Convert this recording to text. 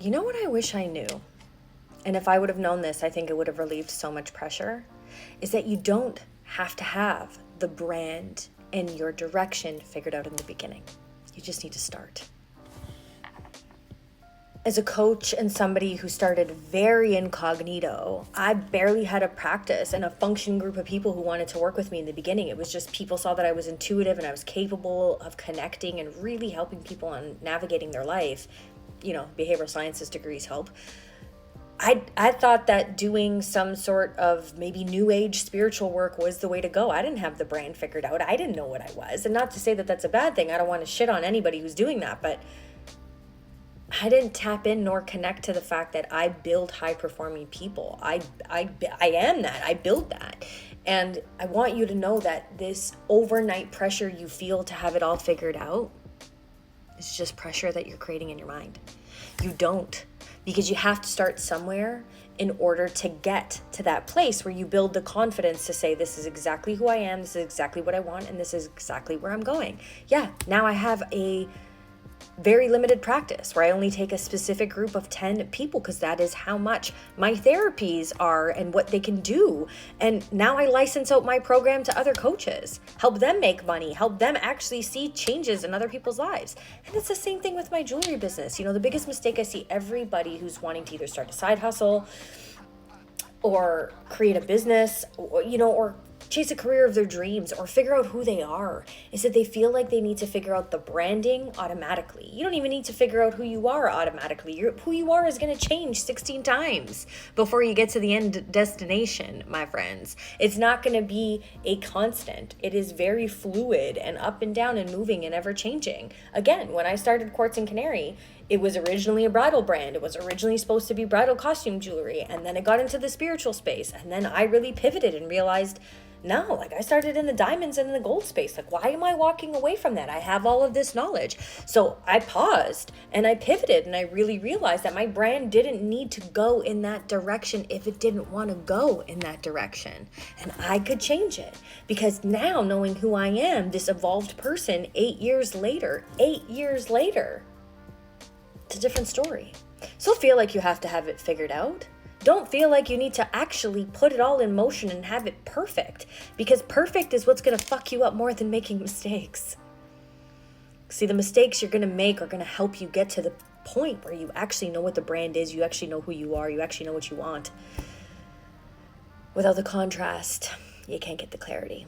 You know what I wish I knew? And if I would have known this, I think it would have relieved so much pressure, is that you don't have to have the brand and your direction figured out in the beginning. You just need to start. As a coach and somebody who started very incognito, I barely had a practice and a functioning group of people who wanted to work with me in the beginning. It was just people saw that I was intuitive and I was capable of connecting and really helping people on navigating their life. You know, behavioral sciences degrees help. I thought that doing some sort of maybe new age spiritual work was the way to go. I didn't have the brand figured out. I didn't know what I was. And not to say that that's a bad thing. I don't want to shit on anybody who's doing that, but I didn't tap in nor connect to the fact that I build high performing people. I am that. I build that. And I want you to know that this overnight pressure you feel to have it all figured out is just pressure that you're creating in your mind. You don't, because you have to start somewhere in order to get to that place where you build the confidence to say, this is exactly who I am, this is exactly what I want, and this is exactly where I'm going. Yeah, now I have a very limited practice where I only take a specific group of 10 people because that is how much my therapies are and what they can do. And now I license out my program to other coaches, help them make money, help them actually see changes in other people's lives. And it's the same thing with my jewelry business. You know, the biggest mistake I see everybody who's wanting to either start a side hustle or create a business, or chase a career of their dreams or figure out who they are, is that they feel like they need to figure out the branding automatically. You don't even need to figure out who you are automatically. Who you are is going to change 16 times before you get to the end destination, my friends. It's not going to be a constant. It is very fluid and up and down and moving and ever changing. Again, when I started Quartz Canary, it was originally a bridal brand. It was originally supposed to be bridal costume jewelry. And then it got into the spiritual space. And then I really pivoted and realized, no, like I started in the diamonds and in the gold space. Like, why am I walking away from that? I have all of this knowledge. So I paused and I pivoted and I really realized that my brand didn't need to go in that direction if it didn't want to go in that direction. And I could change it because now knowing who I am, this evolved person 8 years later, it's a different story. So feel like you have to have it figured out. Don't feel like you need to actually put it all in motion and have it perfect, because perfect is what's going to fuck you up more than making mistakes. See, the mistakes you're going to make are going to help you get to the point where you actually know what the brand is, you actually know who you are, you actually know what you want. Without the contrast, you can't get the clarity.